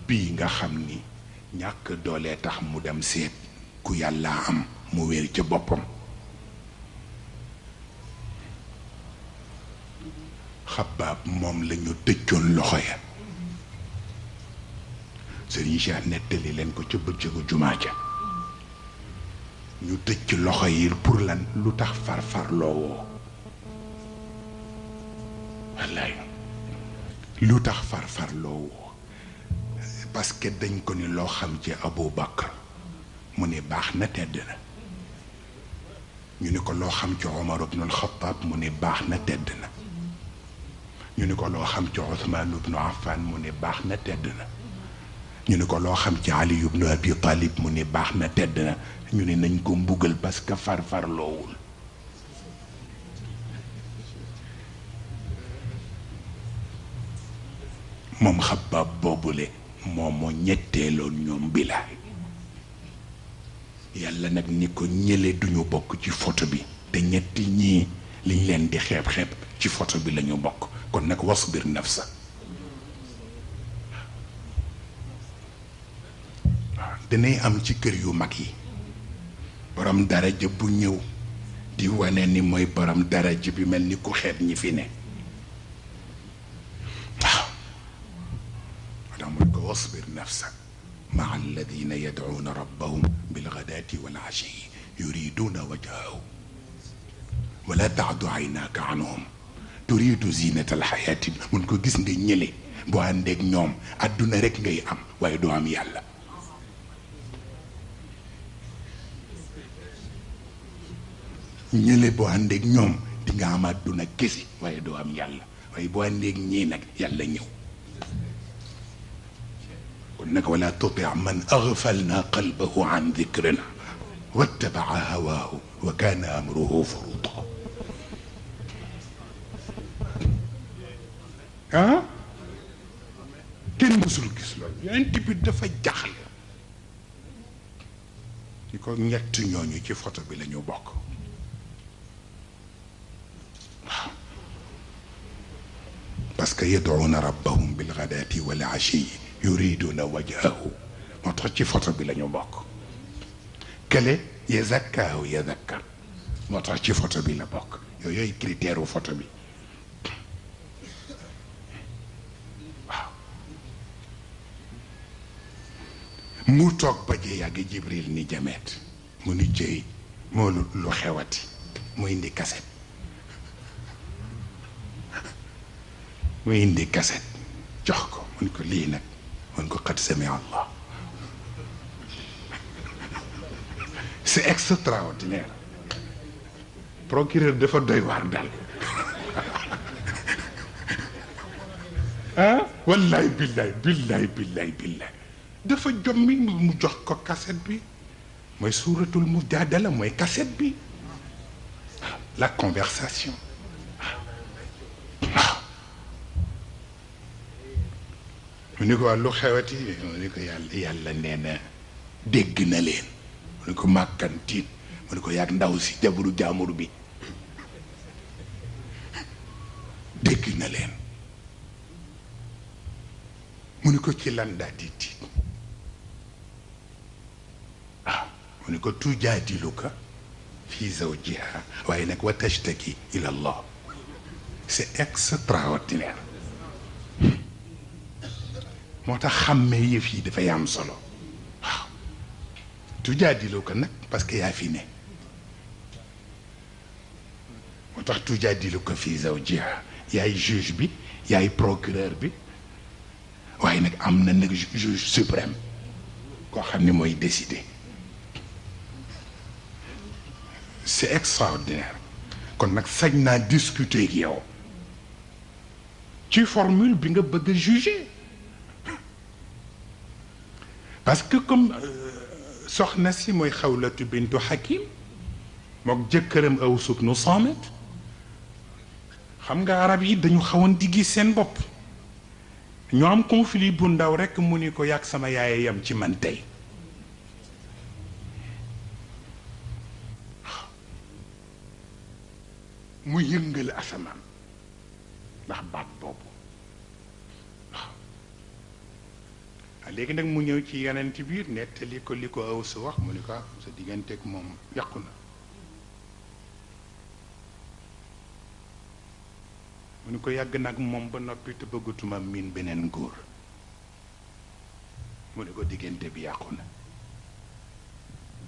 bii nga xam ni ñàkk doole tax mu dem seet ku yàlla am mu wér ca boppam Xabaab moom lañu tëccoon loxo ya Sëriñ Cheikh nettali leen ko ca bëccëgu jumaa ja ñu tëcc loxo yi pour lan lu tax farfarloo woo wallaay lu tax farfarloo woo parce que dañ ko ni loo xam ci Abu Bakar mu ne baax na tedd na ñu ni ko loo xam ci Omar ibnul Xattaab mu ne baax na tedd na ñu ni ko loo xam ci Usmaan ibnu Affaan mu ne baax na tedd na ñu ni ko loo xam ci Ali ibnu Abi Talib mu ne baax na tedd na ñu ne nañ ko mbugal parce que farfarloowul moom Xabaab boobule moom moo ñetteeloon ñoom Bilaal yàlla nag ni ko ñële duñu bokk ci photo bi te ñetti ñii liñ leen di xeeb-xeeb ci photo bi lañu bokk kon nag wasbir nafsa waaw danay am ci kër yu mag yi borom daraja bu ñëw di wane ni mooy borom daraja bi mel ni ku xeeb ñi fi ne واصبر نفسك مع الذين يدعون ربهم بالغداة والعشي يريدون وجهه ولا تعد عيناك عنهم تريد زينة الحياة من كو غيس nga ñëlé bo andé ak ñom aduna rek ngay am waye do am yalla ñëlé bo andé ak ñom di nga am aduna kesi waye do am yalla waye bo andé ak ñi nak yalla ñëw إنك ولا تطع من أغفلنا قلبه عن ذكرنا واتبع هواه وكان أمره فرطا ها كن مسل كسلو أنت بدفع جحل يكون نيت ñooñu ci photo bi lañu bokk parce que يدعون ربهم بالغداة والعشي يريدون وجهه ما تخشي فوتو بي لا نيو بوك كلي يزكاه يذكر ما تخشي فوتو بي لا بوك يوي كريتيرو فوتو بي مو توك با جي ياغي جبريل ني جامات مو ني جي مو لو خيواتي مو اندي كاسيت مو اندي كاسيت جوخكو مو نكو لي نك من قد سمع الله c'est extraordinaire procureur dafa doy waar dal ah wallaay billaay dafa jommi mu jox ko cassette bi mooy suuratul mujaadala mooy cassette bi la conversation mu ni ko lu xewati mu ni ko yàlla nee na dégg na leen mu ni ko màkkantiit mu ni ko yàgg ndaw si jabaru jaamur bi dégg na leen mu ni ko ci lan daa di tiit mu ni ko tujaadiluka fi zawjiha waaye nag wa tashtaki ila Allah c'est extraordinaire moo tax xàmmee yëf yi dafay am solo waaw tujaadilu ko nag parce que yaa fi ne moo tax tujaadilu ko fii zawjiha yaay juge bi yaay procureur bi waaye nag am na nag juge suprême koo xam ne mooy décider c'est extraordinaire kon nag sañ naa discuter ak yow ci formule bi nga bëgg a juger parce que comme soxna si mooy Xawlatu bintu Hakim mook jëkkëram Aws ibnu Saamit xam nga arab yi dañu xawoon di gis seen bopp ñoo am conflit bu ndaw rekk mu ni ko yàgg sama yaay yam ci man tey mu yëngal asamaan ndax baat boobu léegi nag mu ñëw ci yeneen ci biir nettali ko li ko aw su wax mu ni ko sa digganteeg moom yàqu na mu ni ko yàgg nag moom ba noppi te bëggatuma miin beneen góor mu ni ko diggante bi yàqu na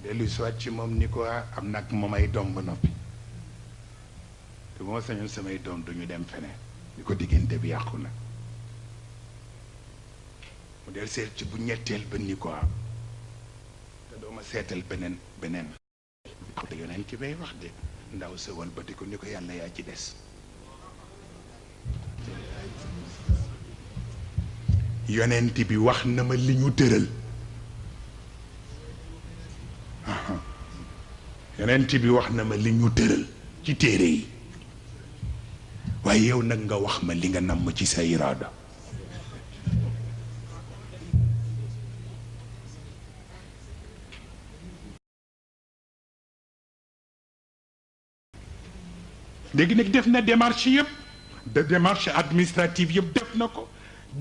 dellu soit ci moom ni ko am nag moom ay doom ba noppi te bu ma sañoon samay doom duñu dem feneen ni ko diggante bi yàqu na mu del seet ci bu ñetteel ba ni ko te doo ma seetal beneen te yonent ci bay wax de ndaw sa walbati ko ni ko yàlla yaa ci des yonent bi wax na ma li ñu tëral yonent bi wax na ma li ñu tëral ci téere yi waaye yow nag nga wax ma li nga namm ci sa iraada léegi nag def na démarche yëpp de démarche administrative yëpp def na ko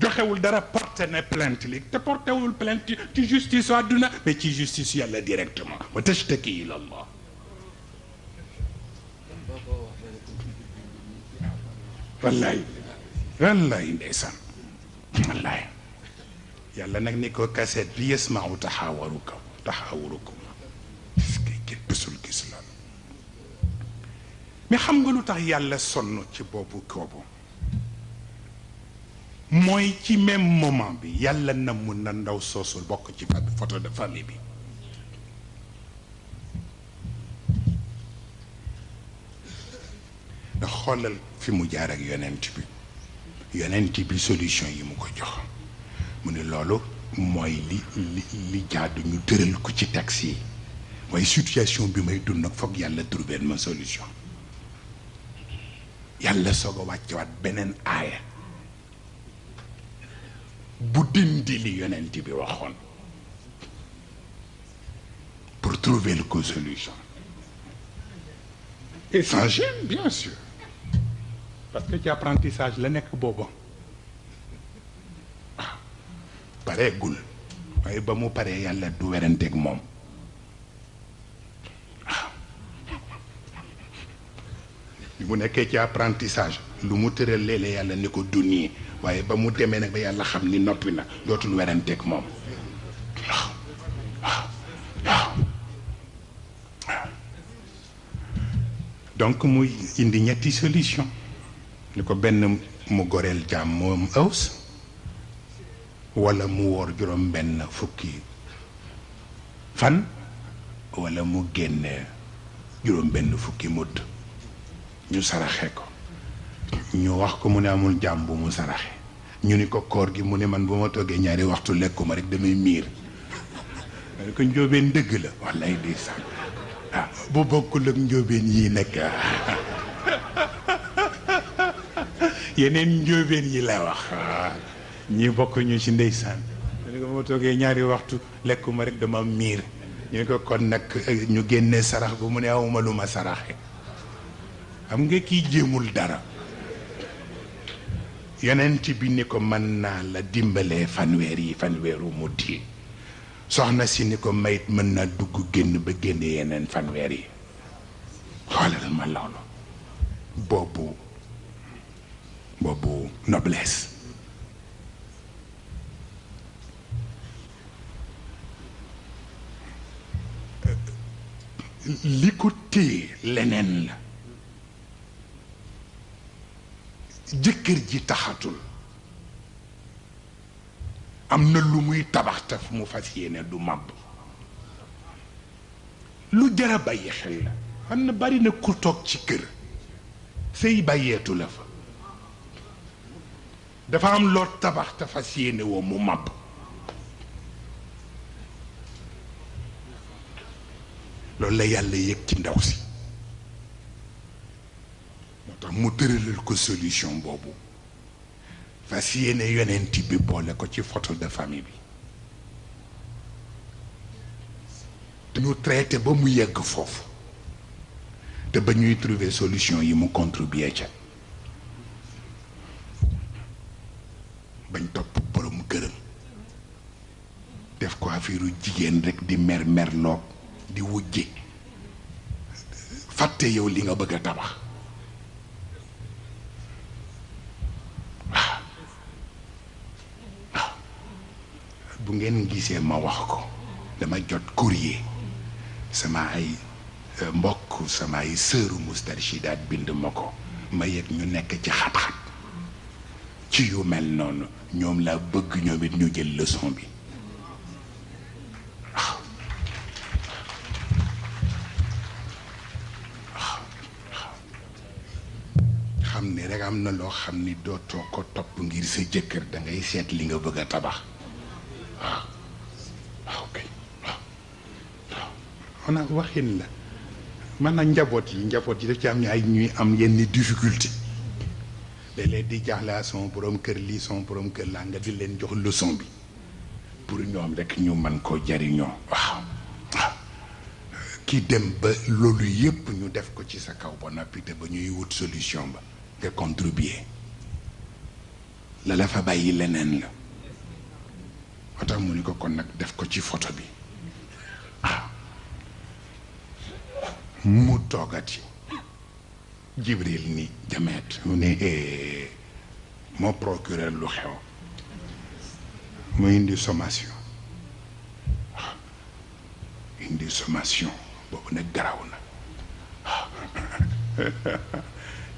joxewul dara porté na plainte léegi te portéwul plainte ci justice àdduna mais ci justice yàlla directement wa tashtaki ila Allah wallaay wallaay ndeysaan wallaay yàlla nag ni ko kaset bi yasmau taxaawarukum kenn bésul gis loolu mais xam nga lu tax yàlla sonn ci boobu koobu mooy ci même moment bi yàlla na mun na ndaw soosul bokk ci photo de famille bi da xoolal fi mu jaar ak yonent bi solution yi mu ko jox mu ne loolu mooy li jaadu ñu tëral ko ci taxi yi waaye situation bi may dund nag foog yàlla trouver ma solution yàlla soog a wàccewaat beneen aaya bu dindi li yonent bi waxoon pour trouver le ko solution et sans gêne bien sûr parce que ci apprentissage la nekk booba pareegul waaye ba mu paree yàlla du weranteeg moom bi mu nekkee ci apprentissage lu mu tëral léeg-léeg yàlla ni ko du nii waaye ba mu demee nag ba yàlla xam ni noppi na dootul weranteeg moom waaw donc muy indi ñetti solution ni ko benn mu goreel jaam moom Aws wala mu woor juróom benn fukki fan wala mu génne juróom benn fukki mudd ñu saraxe ko ñu wax ko mu ne amul jaam bu mu saraxe ñu ni ko koor gi mu ne man bu ma toggee ñaari waxtu lekkuma rek damay miir dañ ko njóobeen dëgg la wallaay di sax bu bokkul ak njóobeen yii nekk yeneen njóobeen yi la wax ñi bokk ñu ci ndeysaan dañ ko bu ma toggee ñaari waxtu lekkuma rek dama miir ñu ne ko kon nag ñu génnee sarax bu mu ne awuma lu ma saraxe xam nga kii jéemul dara yonent bi ni ko mën naa la dimbalee fanweeru mudd yi soxna si ni ko mayit mën naa dugg génn ba génne yeneen fanweer yi xoolal ma loolu boobu noblesse li ko téye leneen la jëkkër ji taxatul am na lu muy tabax taf mu fas yéene du màbb lu jara bàyyi xel la xam na bari na ku toog ci kër sëy bàyyeetu la fa dafa am loo tabax te fas yéene woo mu màbb loolu la yàlla yëg ci ndaw si moo tax mu tëralal ko solution boobu fas yéene yonent bi boole ko ci photo de famille bi dañu traité ba mu yegg foofu te ba ñuy trouver solution yi mu contribuer ca bañ topp borom këram jigéen rek di merloog di wujje fàtte yow li nga bëgg a tabax waaw bu ngeen gisee ma wax ko dama jot courrier sama ay mbokk sama ay sëru Moustarchidaat bind ma ko ma yëg ñu nekk ci xat-xat ci yu mel noonu ñoom laa bëgg ñoom it ñu jël leçon bi xam ni rek am na loo xam ni dootoo ko topp ngir sa jëkkër da ngay seet li nga bëgg a tabax waaw waaw kay waaw xanaa waxin la man na njaboot yi daf ci am ñu ay ñuy am yenn difficulté léeg-léeg di jaaxle son borom kër lii son borom kër laa nga di leen jox leçon bi pour ñoom rek ñu mën koo jariñoo waaw waaw ki dem ba loolu yépp ñu def ko ci sa kaw ba noppi te ba ñuy wut solution ba nga contribuer la fa bàyyi leneen la moo tax mu ni ko kon nag def ko ci photo bi mu toogati Jibril ni jameet mu ne moo procureur lu xew mu indi sommation boobu nag garaw na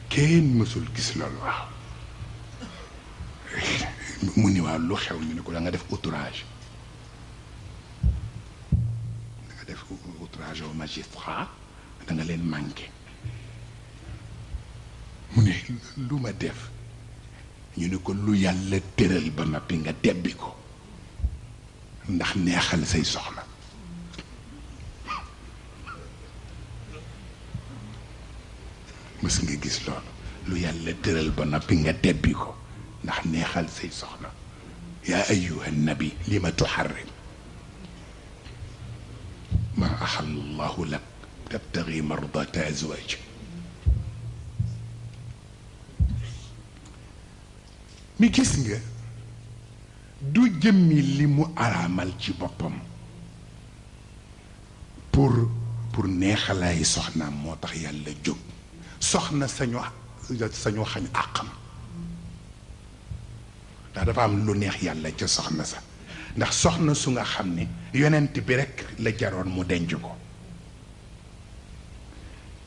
kenn mësul gis loolu waaw mu ni waaw lu xew ñu ne ko da nga def outrage au magistrat da nga leen manqué mu ne lu ma def ñu ne ko lu yàlla tëral ba noppi nga tebbi ko ndax neexal say soxla mës nga gis loolu lu yàlla tëral ba noppi nga tebbi ko ndax neexal say soxla yaa ayyuha nabi lima tuharrim ma ahalla allahu lak tabtagi mardata azwaj mi gis nga du jëmmi li mu araamal ci boppam pour neexalaay soxnaam moo tax yàlla jóg soxna sañu xañ àqam ndax dafa am lu neex yàlla ca soxna sa ndax soxna su nga xam ne yonent bi rekk la jaroon mu denc ko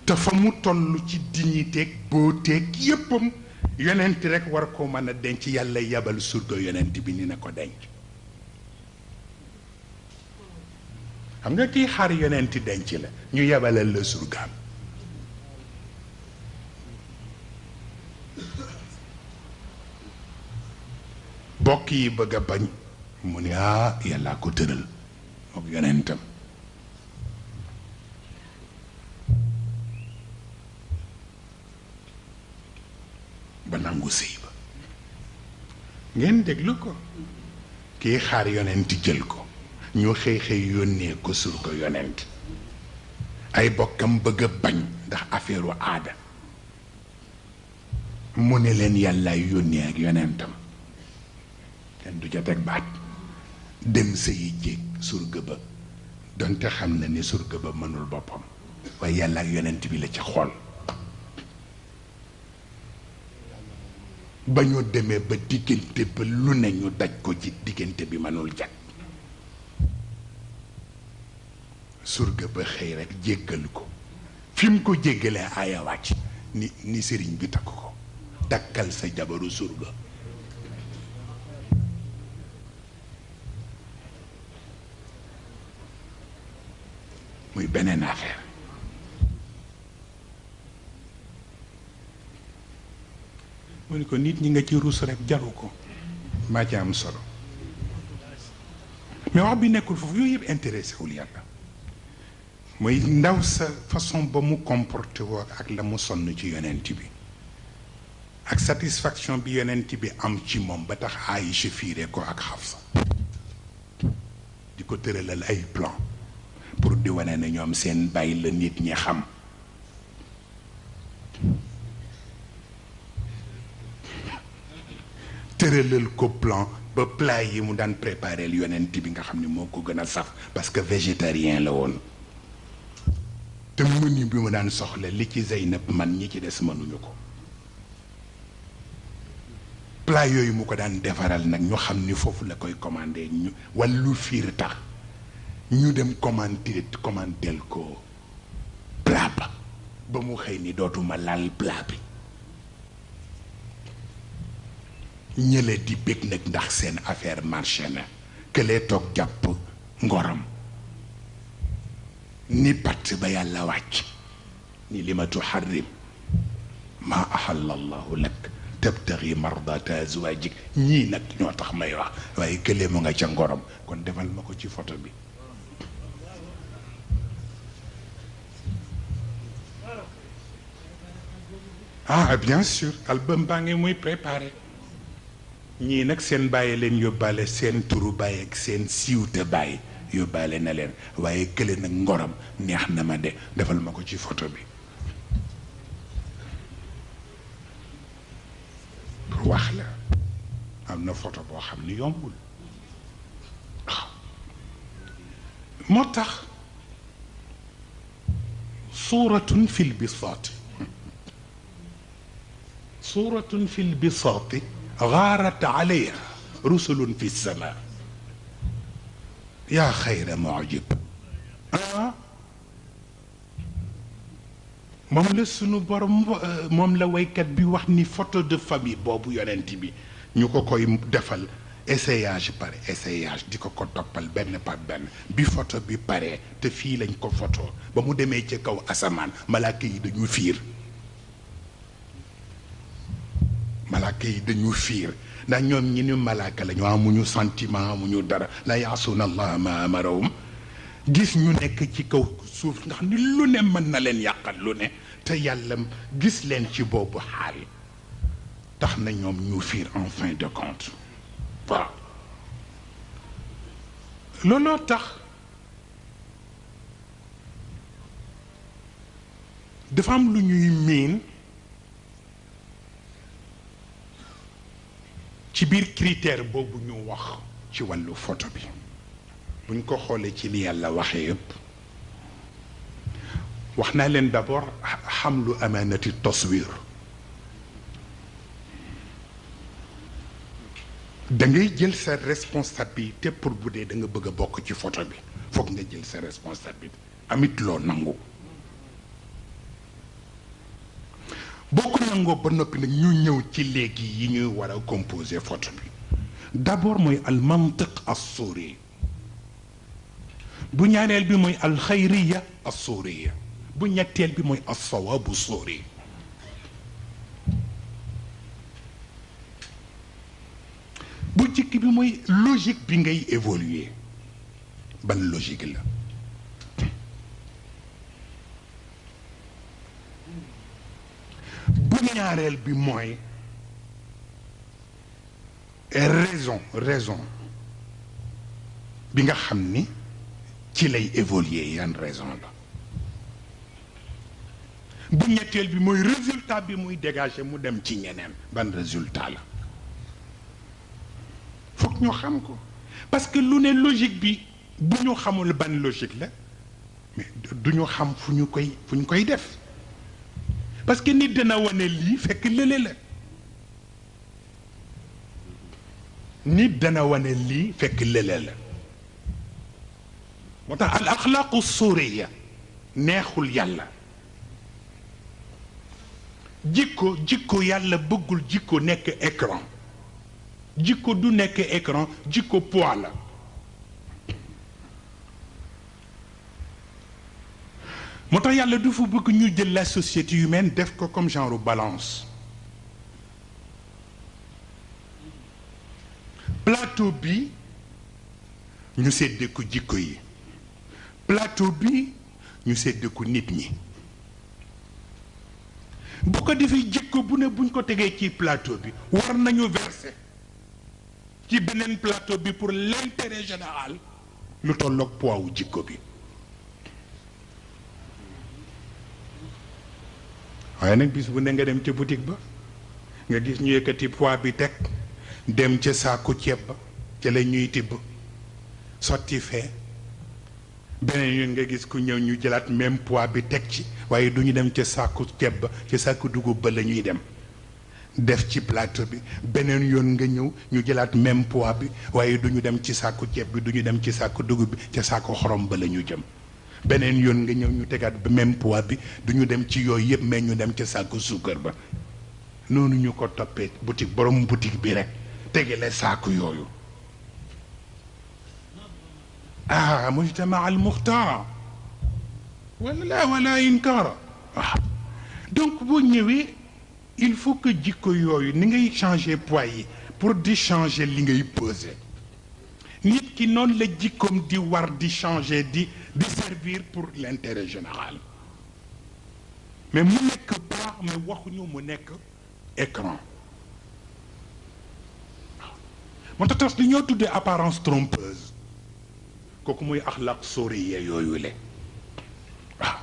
te fa mu toll ci dignité ak beauté ak yéppam yonent rekk war koo mën a denc yàlla yabal surga yonent bi ni na ko denc xam nga kii xaar yonent denc la ñu yabalal la surgaam bokk yi bëgg a bañ mu ne yàllaa ko tëral mook yonentam ba nangu sëy ba ngeen déglu ko kii xaar yonent jël ko ñu xëy yónnee ko surga yonent ay bokkam bëgg a bañ ndax affaire aada mu ne leen yàllaay yónnee ak yonentam kenn du ca teg baat dem sëyi jéeg surga ba donte xam na ni surga ba mënul boppam waaye yàlla ak yonent bi la ci xool ba ñu demee ba diggante ba lu ne ñu daj ko ci diggante bi mënul jag surga ba xëy rek jéggal ko fi mu ko jéggalee aaya wàcc ni sëriñ bi takk ko takkal sa jabaru surga muy beneen affaire mu ni ko nit ñi nga ci ruus rek jaru ko maa ci am solo mais wax bi nekkul foofu yooyu yëpp intéressé wul yàlla mooy ndaw sa façon ba mu comporté woo ak la mu sonn ci yonent bi ak satisfaction bi yonent bi am ci moom ba tax Aïcha fiire ko ak Xafsa di ko tëralal ay plan pour di wane ne ñoom seen bàyyi la nit ñi xam tëralal ko plan ba plat yi mu daan préparer yonent bi nga xam ne moo ko gën a saf parce que végétarien la woon te menu bi mu daan soxla li ci Zeynab man ñi ci des mënuñu ko plat yooyu mu ko daan defaral nag ñu xam ni foofu la koy commandé ñu wàllu fiir tax ñu dem commandeel ko plat ba mu xëy ni dootuma laal plat bi ñële di bég nag ndax seen affaire marché na këlee toog jàpp ngoram ni patt ba yàlla wàcc ni li ma tuharrim maa ahalla allahu lak tabtaghi mardata azwajik ñii nag ñoo tax may wax waaye këlee mu nga ca ngorom kon defal ma ko ci photo bi ah bien sûr album baa ngi muy préparé ñii nag seen bàyyi leen yóbbaale seen turu bàyyi ak seen siiwte bàyyi yóbbaale na leen waaye kële nag ngoram neex na ma de defal ma ko ci photo bi pour wax la am na photo boo xam ni yombul waaw moo tax suuratun fil bisaati suuratun fil bisaati غارت عليها رسل في السماء يا خير معجب moom la sunu borom moom la waykat bi wax ni photo de famille boobu yonent bi ñu ko koy defal essayage par essayage di ko toppal benn par benn bi photo bi paree te fii lañ ko photo ba mu demee ci kaw asamaan malaaka yi dañu fiir malaaka yi dañu fiir ndax ñoom ñi ni malaaka la ñu amuñu sentiment amuñu dara la yaasuuna allah ma amarahum gis ñu nekk ci kaw suuf nga xam ni lu ne mën na leen yàqal lu ne te yàlla gis leen ci boobu xaal tax na ñoom ñu fiir en fin de compte waaw looloo tax dafa am lu ñuy miin ci biir critère boobu ñu wax ci wàllu photo bi buñ ko xoolee ci ni yàlla waxee yëpp wax naa leen d'abord xamlu amaanati taswir da ngay jël sa responsabilité pour bu dee da nga bëgg a bokk ci photo bi foog nga jël sa responsabilité amit loo nangu boo ko nangoo ba noppi nag ñu ñëw ci léegi yi ñuy war a composer photo bi d'abord mooy al mantiq as-suri bu ñaareel bi mooy al xayriya as-suriya bu ñetteel bi mooy as-sawabu suri bu jëkk bi mooy logique bi ngay évoluer ban logique la bu ñaareel bi mooy raison bi nga xam ni ci lay évoluer yan raison la bu ñetteel bi mooy résultat bi muy dégager mu dem ci ñeneen ban résultat la foog ñu xam ko parce que lu ne logique bi bu ñu xamul ban logique la mais du ñu xam fu ñu koy def parce que nit dana wane lii fekk lële la nit dana wane lii fekk lële la moo tax al axlaaqu suuriya neexul yàlla jikko yàlla bëggul jikko nekk écran jikko du nekk écran jikko poids la moo tax yàlla du fa bëgg ñu jël la société humaine def ko comme genre balance plateau bi ñu séddee ko jikko yi plateau bi ñu séddee ko nit ñi bu ko defee jikko bu ne buñ ko tegee ci plateau bi war nañu verser ci beneen plateau bi pour l'intérêt général lu tolloog poids wu jikko bi waaye nag bis bu ne nga dem ci boutique ba nga gis ñu yëkkati poids bi teg dem ca saaku ceeb ba ca la ñuy tibb sotti fee beneen yoon nga gis ku ñëw ñu jëlaat même poids bi teg ci waaye du ñu dem ca saaku ceeb ba ca saaku dugub ba la ñuy dem def ci plateau bi beneen yoon nga ñëw ñu jëlaat même poids bi waaye du ñu dem ci saaku ceeb bi du ñu dem ci saaku dugub bi ca saaku xorom ba la ñu jëm beneen yoon nga ñëw ñu tegaat ba même poids bi du ñu dem ci yooyu yëpp mais ñu dem ca saaku suukar ba noonu ñu ko toppee boutique borom boutique bi rek tegale saaku yooyu mujtama al muxtaara wala la wala inkaara waaw donc boo ñëwee il faut que jikko yooyu ni ngay changer poids yi pour di changer li ngay peser nit ki noonu la jikkoom di war di changer di servir pour l'intérêt général mais mu nekk baax mais waxuñu mu nekk écran moo tax li ñoo tuddee apparence trompeuse kooku muy axlaq sóoriye yooyu le waaw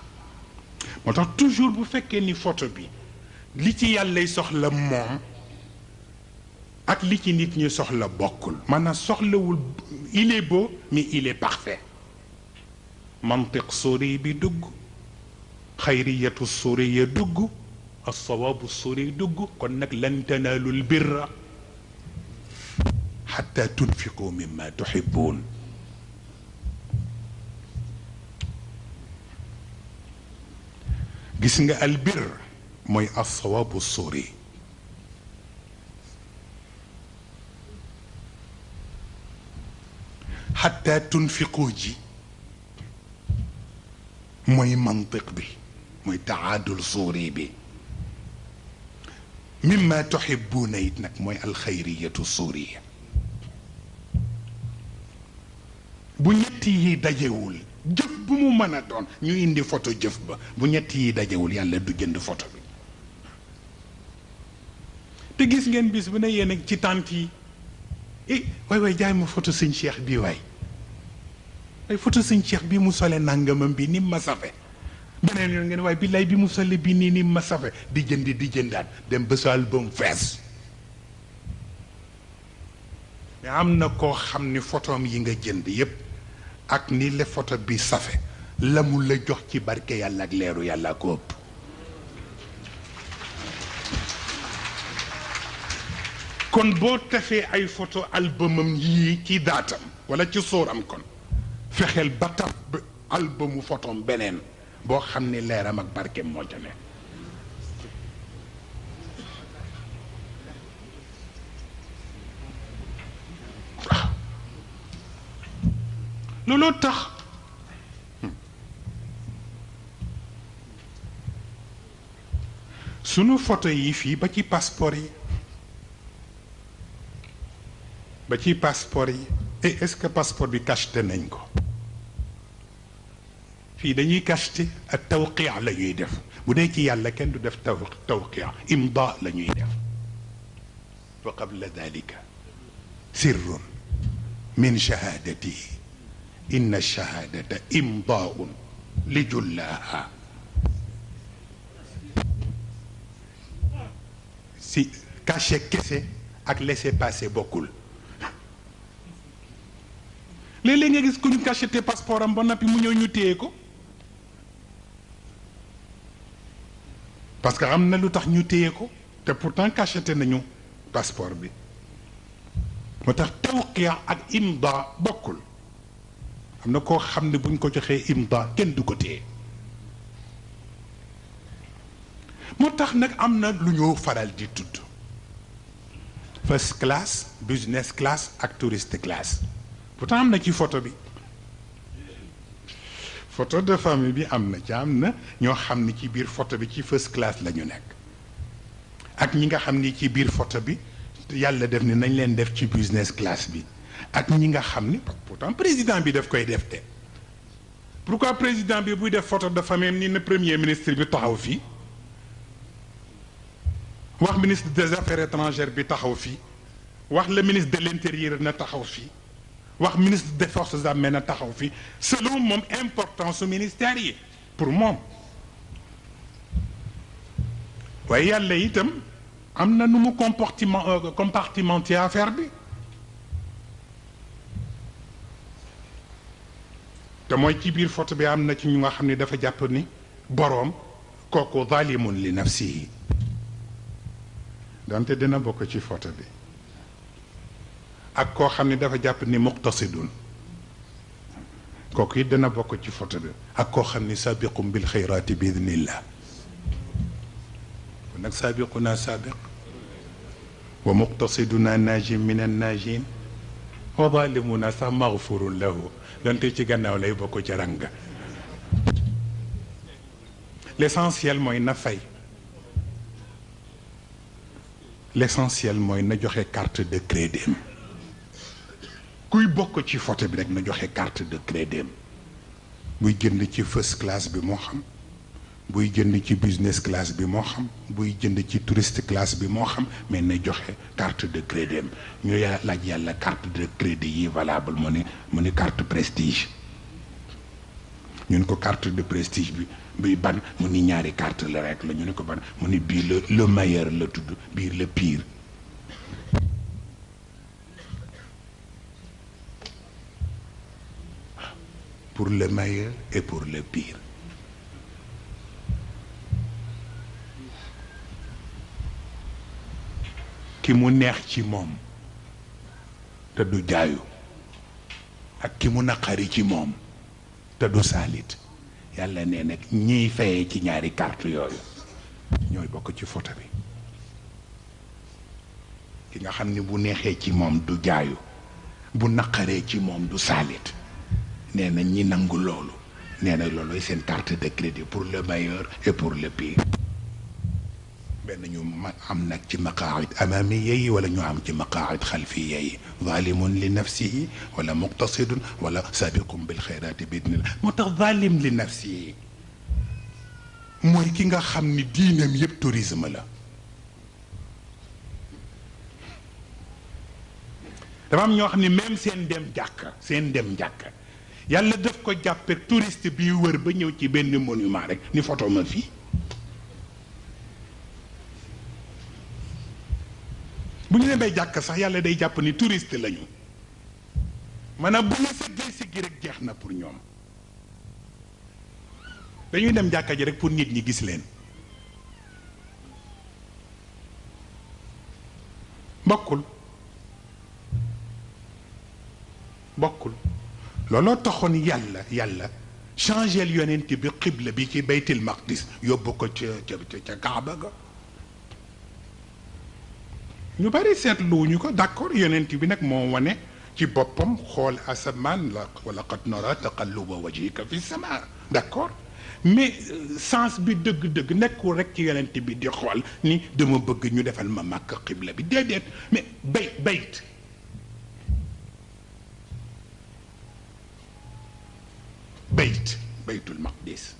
moo tax toujours bu fekkee ni photo bi li ci yàllay soxla moom ak li ci nit ñi soxla bokkul maanaam soxlawul il est beau mais il est parfait mantiq sóori bi dugg xayriyatu sóoriya dugg alsawaabu sóori dugg kon nag lan tanaalul birra xatta tunfiqu mimma tuhibbun gis nga albir mooy alsawaabu sóori xatta tunfiqu ji mooy mantiq bi mooy taadul sóori bi mimma tuhibbuna it nag mooy alxayriyatu sóoriya bu ñett yi dajewul jëf bu mu mën a doon ñu indi photo jëf ba bu ñett yi dajewul yàlla du jënd photo bi te gis ngeen bis bu ne yéen ak ci tànt yi waay jaay ma photo sëñ Cheikh bii waay photo sëñ Cheikh bii mu sole nangamam bi ni ma safe beneen yoon ngeen waaye billaay bi mu sole bi nii ni ma safe di jëndaat dem ba sa album fees mais am na koo xam ni photom yi nga jënd yépp ak ni la photo bi safe la mu la jox ci barke yàlla ak leeru yàlla ko ëpp kon boo tefee ay photo albumam yii ci daatam wala ci sóoram kon fexeel ba taf albumu photom beneen boo xam ne leeram ak barkeem moo ca ne waaw looloo tax sunu photo yi fii ba ci passeport yi et est-ce que passeport bi cacheté nañ ko fii dañuy cacheté ak tawqiya la ñuy def bu dee ci yàlla kenn du def tawqiya imda la ñuy def wa qabla dalika sirrun min shahadatihi inna shahadata imdaun li jullaha si caché kese ak laisser passer bokkul léeg-léeg nga gis ku ñu cacheté passeport am ba noppi mu ñëw ñu téye ko parce que am na lu tax ñu téye ko te pourtant cacheté nañu passeport bi moo tax tawqiya ak imda bokkul am na koo xam ne buñ ko joxee imda kenn du ko téye moo tax nag am na lu ñu faral di tudd first class business class ak tourist class pourtant am na ci photo bi photo de famille bi am na ci am na ñoo xam ni ci biir photo bi ci first class la ñu nekk ak ñi nga xam ni ci biir photo bi yàlla def ni nañ leen def ci business class bi ak ñi nga xam ni pourtant président bi daf koy def te pourquoi président bi buy def photo de famille ni na premier ministre bi taxaw fii wax ministre des affaires étrangères bi taxaw fii wax le ministre de l'intérieur na taxaw fii wax ministre des forces armées na taxaw fii selon moom importance su ministère yi pour moom waaye yàlla itam am na nu mu compartimenté affaire bi te mooy ci biir photo bi am na ci ñu nga xam ne dafa jàpp ni boroom kooku zalimun li nafsihi donte dina bokk ci photo bi ak koo xam ne dafa jàpp ni muqtasidun kooku it dana bokk ci photo bi ak koo xam ni sabiqum bil xayraati bi idnillah kon nag sabiquna sabiq wa muqtasiduna najim min an najin wa zalimuna sax maghfurun lahu donte ci gannaaw lay bokk ci ranga l'essentiel mooy na fay l'essentiel mooy na joxe carte de crédit kuy bokk ci photo bi rek na joxe carte de crédit buy jënd ci first class bi moo xam buy jënd ci business class bi moo xam buy jënd ci touriste class bi moo xam mais na joxe carte de crédit ñu laaj yàlla carte de crédit yi valable mu ni carte prestige ñun ko carte de prestige bi ban mu ni ñaari carte la rek la ñu ne ko ban mu ni bii le meilleur la tudd bii le pire pour le meilleur et pour le pire ki mu neex ci moom te du jaayu ak ki mu naqari ci moom te du saalit yàlla nee nag ñiy fayee ci ñaari carte yooyu ñooy bokk ci photo bi ki nga xam ni bu neexee ci moom du jaayu bu naqaree ci moom du saalit nee na ñi nangu loolu nee na loolooy seen carte de crédit pour le meilleur et pour le pire benn ñu am nag ci maqaa'id amaamiya yi wala ñu am ci maqaa'id xalfiya yi zalimun li nafsihi wala muqtasidun wala sabiqum bil xayraati bi idnillah moo tax zalim li nafsihi mooy ki nga xam ni diinam yëpp tourisme la dafa am ñoo xam ne même seen dem jàkka yàlla daf ko jàppe touriste bi wër ba ñëw ci benn monument rek ni photo ma fii bu ñu demee jàkk sax yàlla day jàpp ni touriste lañu maanaam bu ñu sëggee siggi rek jeex na pour ñoom dañuy dem jàkka ji rek pour nit ñi gis leen bokkul looloo taxoon yàlla changé yonent bi xibla bi ci baytil maqdis yóbbu ko ca Kaaba ga ñu bari seetluwuñu ko d'accord yonent bi nag moo wane ci boppam xool asamaan la wala qad nara taqalluba wajhika fi sama d'accord mais sens bi dëgg-dëgg nekkul rek ci yonent bi di xool ni dama bëgg ñu defal ma màkk xibla bi déedéet mais baytul maqdis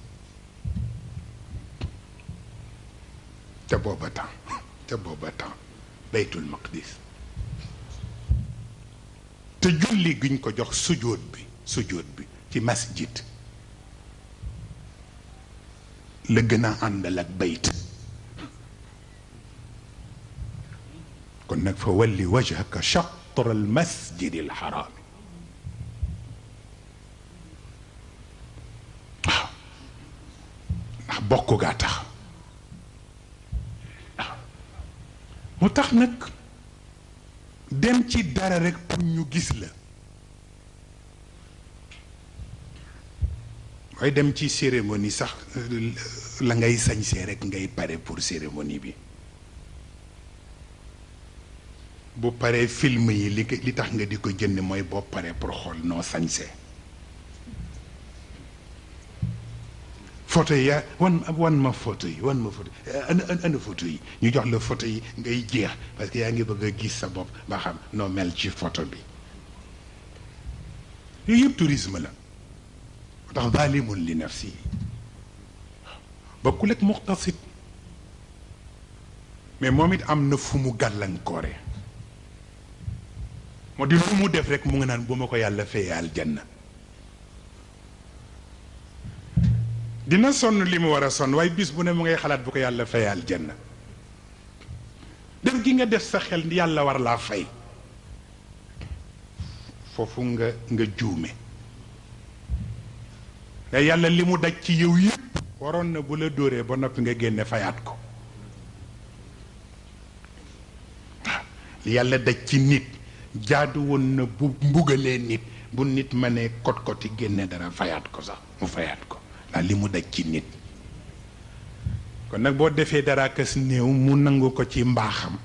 te booba temps baytul maqdis te julli giñ ko jox sujjóot bi ci masjid la gën a àndal ak bayt kon nag fa walli wajhaka shatr al masjid al haram waaw ndax bokk gaa tax mu tax nag dem ci dara rek pour ñu gis la waaye dem ci cérémonie sax la ngay sañsee rek ngay pare pour cérémonie bi bu paree film yi li tax nga di ko jënd mooy boo paree pour xool noo sañsee photo yi wan ma photo yi ana photo yi ñu jox la photo yi ngay jeex parce que yaa ngi bëgg a gis sa bopp ba xam noo mel ci photo bi yooyu yëpp tourisme la moo tax zalimun li nafsi bokkul ak muqtasid mais moom it am na fu mu gàllankoore moo di lu mu def rek mu nga naan bu ma ko yàlla fayee aljanna dina sonn li mu war a sonn waaye bis bu ne mu ngay xalaat bu ko yàlla fayee aljanna def gi nga def sa xel yàlla war laa fay foofu nga juume te yàlla li mu daj ci yow yëpp waroon na bu la dóoree ba noppi nga génne fayaat ko li yàlla daj ci nit jaadu woon na bu mbugalee nit bu nit ma ne kot-koti génne dara fayaat ko sax mu fayaat ko ndax li mu daj ci nit kon nag boo defee dara kës néew mu nangu ko ci mbaaxam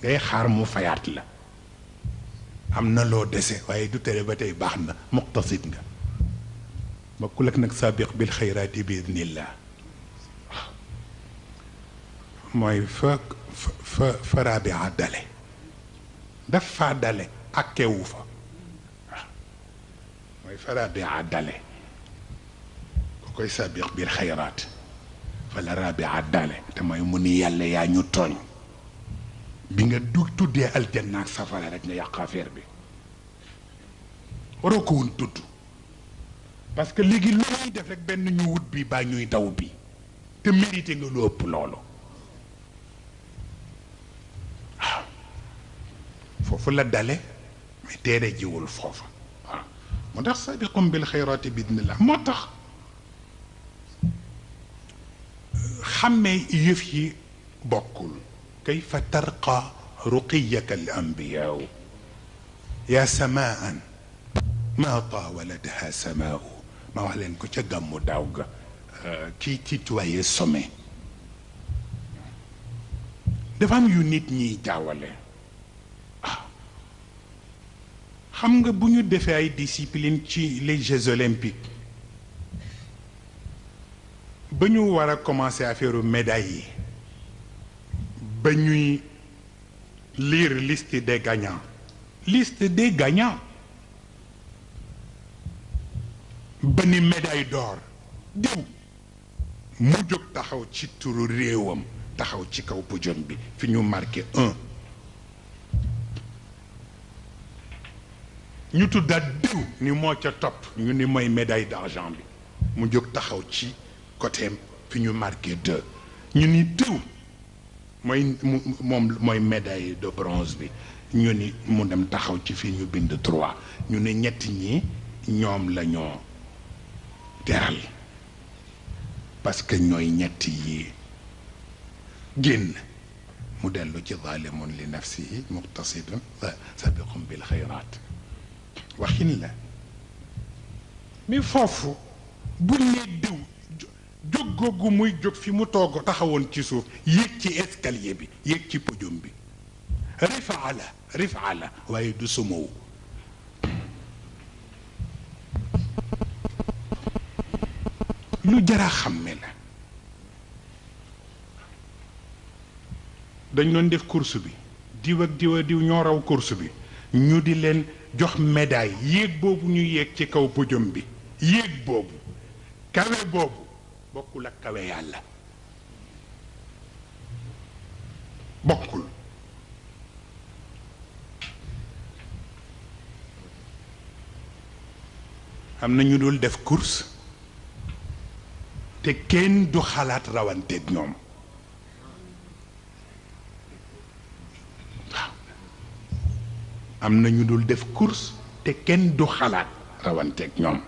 ngay xaar mu fayaat la am na loo dese waaye du tere ba tey baax na muqtasid nga bokkul ak nag saabiq bil xayraati bi idnillah mooy fa rabia dale daf faa dale ak kewu fa waaw mooy fa rabia dale ku koy saabiq bil xayraat fa la rabia dale te mooy mu ni yàlla yaa ñu tooñ bi nga tuddee aljanna ak safara rek nga yàq affaire bi waroo ko woon tudd parce que léegi lu ñuy def rek benn ñu wut bi baa ñuy daw bi te mérité nga lu ëpp loolu waaw foofu la dale mais teere jiwul foofa waaw moo tax sabiqum bil xayraati bi idnillah moo tax xàmmee yëf yi bokkul kayfa tarqa ruqiyaka al anbiyaau yaa samaan ma taawalatha samaau ma wax leen ko ca gàmmu daaw ga kii tutoyé sommet dafa am yu nit ñiy jaawale xam nga bu ñu defee ay discipline ci les Jeux olympiques ba ñu war a commencer affaire médailles yi ba ñuy lire liste des gagnants ba ni médaille d'or diw mu jóg taxaw ci turu réewam taxaw ci kaw podium bi fi ñu marqué 1 ñu tuddaat diw ni moo ca topp ñu ni mooy médaille d'argent bi mu jóg taxaw ci côté fi ñu marqué 2 ñu ni diw moom mooy médaille de bronze bi ñu ni mu dem taxaw ci fii ñu bind 3 ñu ne ñetti ñi ñoom la ñoo teral parce que ñooy ñetti yi génn mu dellu ci zalimun li nafsihi muqtasidun sabiqun bil xayraat waxin la mais foofu bu nee diw jóg googu muy jóg fi mu toog taxawoon ci suuf yéeg ci escalier bi yéeg ci podium bi rifaa la waaye du sumow lu jara xàmme la dañ doon def course bi diw ak diw ak diw ñoo raw course bi ñu di leen jox médaille yéeg boobu ñu yéeg ci kaw podium bi yéeg boobu kawe boobu bokkul ak kawe yàlla bokkul am na ñu dul def course te kenn du xalaat rawanteeg ñoom waaw am na ñu dul def course te kenn du xalaat rawanteeg ñoom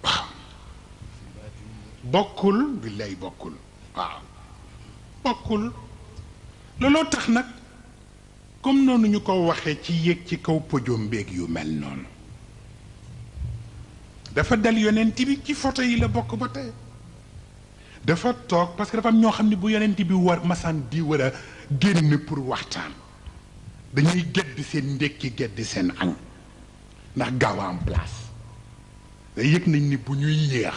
waaw bokkul billaay bokkul waaw bokkul looloo tax nag comme noonu ñu ko waxee ci yéeg ci kaw podium beeg yu mel noonu dafa dal yonent bi ci photo yi la bokk ba tey dafa toog parce que dafa am ñoo xam ne bu yonent bi masaan di war a génn pour waxtaan dañuy gedd seen ndékki gedd seen añ ndax gaaw a am place day yëg nañ ni bu ñuy yéex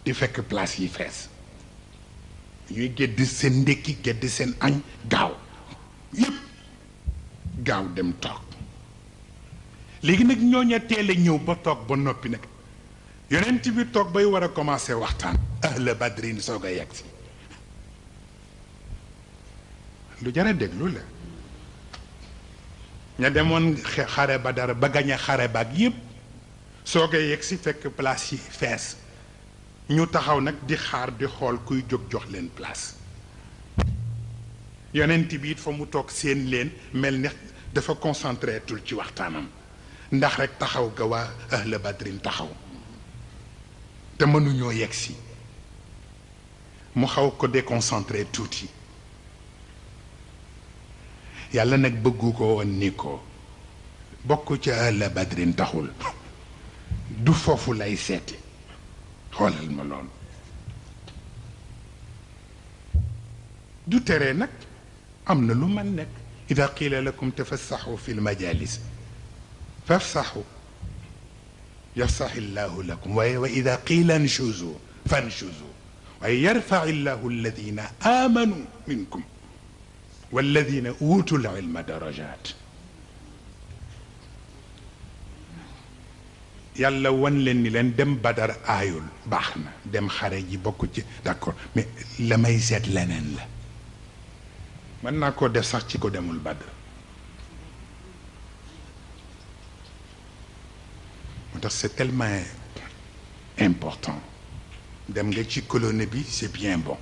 di fekk place yi fees ñuy gedd seen ndékki gedd seen añ gaaw yépp gaaw dem toog léegi nag ñooña teel a ñëw ba toog ba noppi nag yonent bi toog bay war a commencé waxtaan ahla badrin soog a yegg si lu jar a déglu la ña demoon xare ba dara ba gañe xare ba ak yépp soog a yegg si fekk place yi fees ñu taxaw nag di xaar di xool kuy jóg jox leen place yonent bi it fa mu toog seen leen mel ni dafa concentré tul ci waxtaanam ndax rek taxaw ga waa ahla badrin taxaw te mënuñoo yegg si mu xaw ko déconcentré tuuti yàlla nag bëggu ko woon ni ko bokk ci ahla badrin taxul du foofu lay seeti xoolal ma loolu du tere nag am na lu man nekk ida qiila lakum tafassaxu fi lmajalis fafsaxu yafsaxi llahu lakum waaye wa ida qiila nshuzu fanshuzu waaye yarfaci llahu alladina amanu minkum walladina utu lilma darajat yàlla wan leen ni leen dem badar aayul baax na dem xare ji bokk ci d'accord mais la may seet leneen la mën naa koo def sax ci ko demul badar moo tax c'est tellement important dem nga ci colonie bi c'est bien bon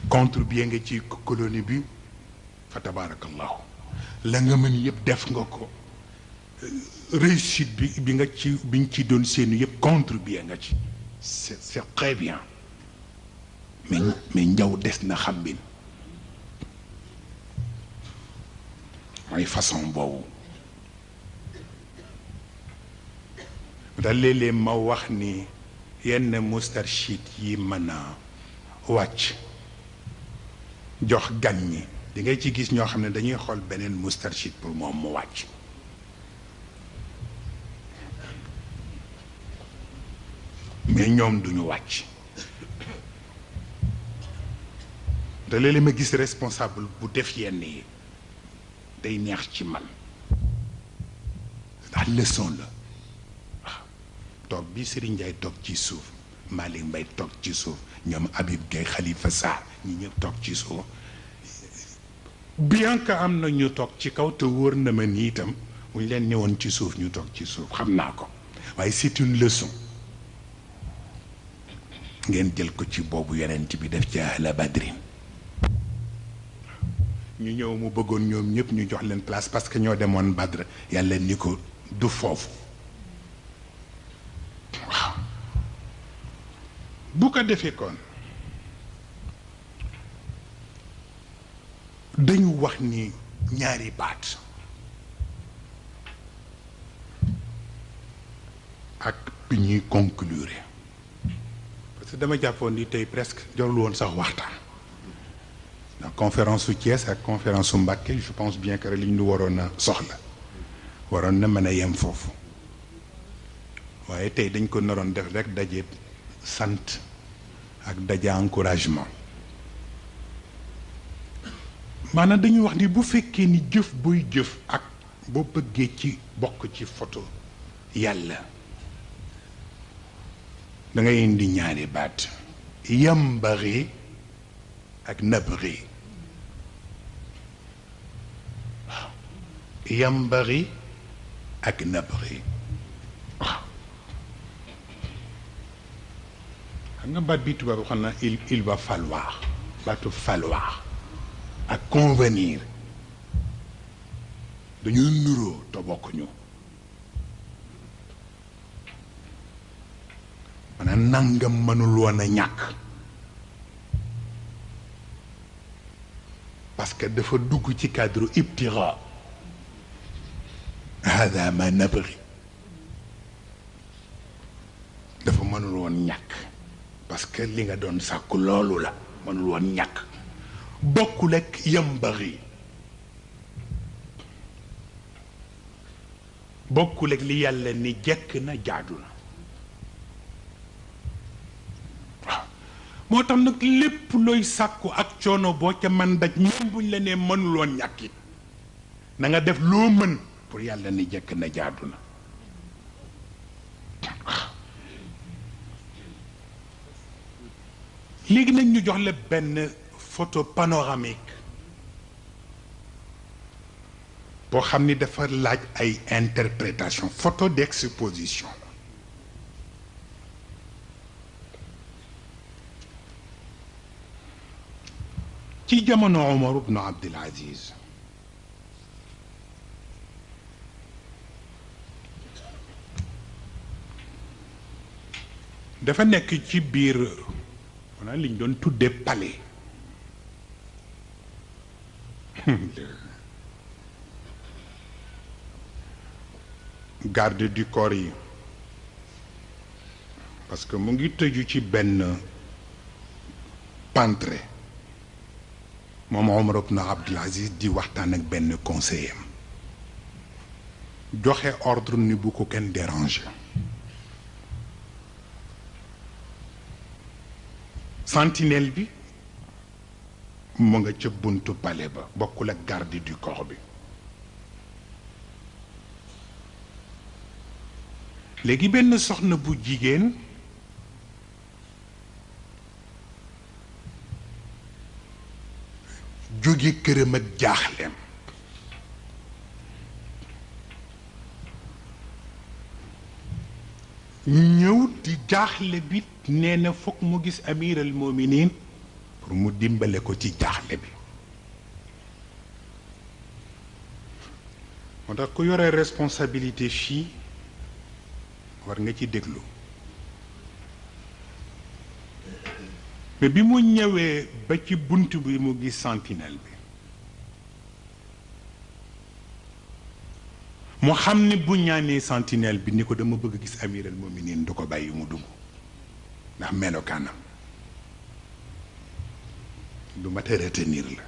contribuer nga ci colonie bi fa tabarakallahu la nga mën yëpp def nga ko réussite bi nga ci biñ ci doon seenu yëpp contribuer nga ci c'est très bien mais njaw des na xambin mooy façon boobu daal léeg-léeg ma wax ni yenn mustarchid yi mën a wàcc jox gan ñi di ngay ci gis ñoo xam ne dañuy xool beneen mustarchid pour moom mu wàcc mais ñoom duñu wàcc te léeg-léeg ma gis responsable bu def yenn yi day neex ci man ndax leçon la waaw toog bi Serigne Ndiaye toog ci suuf Malick Mbaye toog ci suuf ñoom Habib Gueye Khalifa Sarr ñi ñëpp toog ci suuf bien que am na ñu toog ci kaw te wóor na ma ni itam bu ñu leen ñëwoon ci suuf ñu toog ci suuf xam naa ko waaye c'est une leçon ngeen jël ko ci boobu yonent bi def ci ahla badrin ñu ñëw mu bëggoon ñoom ñëpp ñu jox leen place parce que ñoo demoon Badr yàlla ni ko du foofu waaw bu ko defee kon dañu wax ni ñaari baat ak bi ñuy conclure parce que dama jàppoon ni tey presque jarul woon sax waxtaan la conférence su Thiès ak conférence su Mbacké je pense bien que li ñu waroon a soxla waroon na mën a yem foofu waaye tey dañ ko naroon def rek daje sant ak daje encouragement maanaam dañuy wax ni bu fekkee ni jëf buy jëf ak boo bëggee ci bokk ci photo yàlla da ngay indi ñaari baat yambari ak nabri waaw yambari ak nabri waaw xam nga baat bi tubaab xam na il va falloir baatu falloir ak convenir dañuy nuroo te bokkuñu maanaam nangam mënul woon a ñàkk parce que dafa dugg ci cadre ibtira hada ma nabri dafa mënul woon ñàkk parce que li nga doon sàkku loolu la mënul woon ñàkk bokkul ak yambari bokkul ak li yàlla ni jekk na jaadu na waaw moo tax nag lépp looy sàkku ak coono boo ca man daj même buñ la nee mënuloon ñàkkit na nga def loo mën pour yàlla ni jekk na jaadu na léegi nag ñu jox la benn photo panoramique boo xam ni dafa laaj ay interprétation photo d'exposition ci jamono Omar ibn Abdul Aziz dafa nekk ci biir maanaam liñ doon tuddee palais garde du corps yi parce que mu ngi tëju ci benn pantre moom Omar ibn Abdul Aziz di waxtaan ak benn conseiller am joxe ordre ni bu ko kenn déranger sentinelle bi mu nga ca buntu palais ba bokkul ak garde du corps bi léegi benn soxna bu jigéen jóge këram ak jaaxleem ñëw di jaaxle bi nee na foog mu gis amir al muminin pour mu dimbale ko ci jaaxle bi moo tax ku yore responsabilité fii war nga ci déglu mais bi mu ñëwee ba ci bunt bi mu gis sentinelle bi mu xam ne bu ñaanee sentinelle bi ni ko dama bëgg gis amiral mominin du ko bàyyi mu dugg ndax melokaanam lu mat a retenir la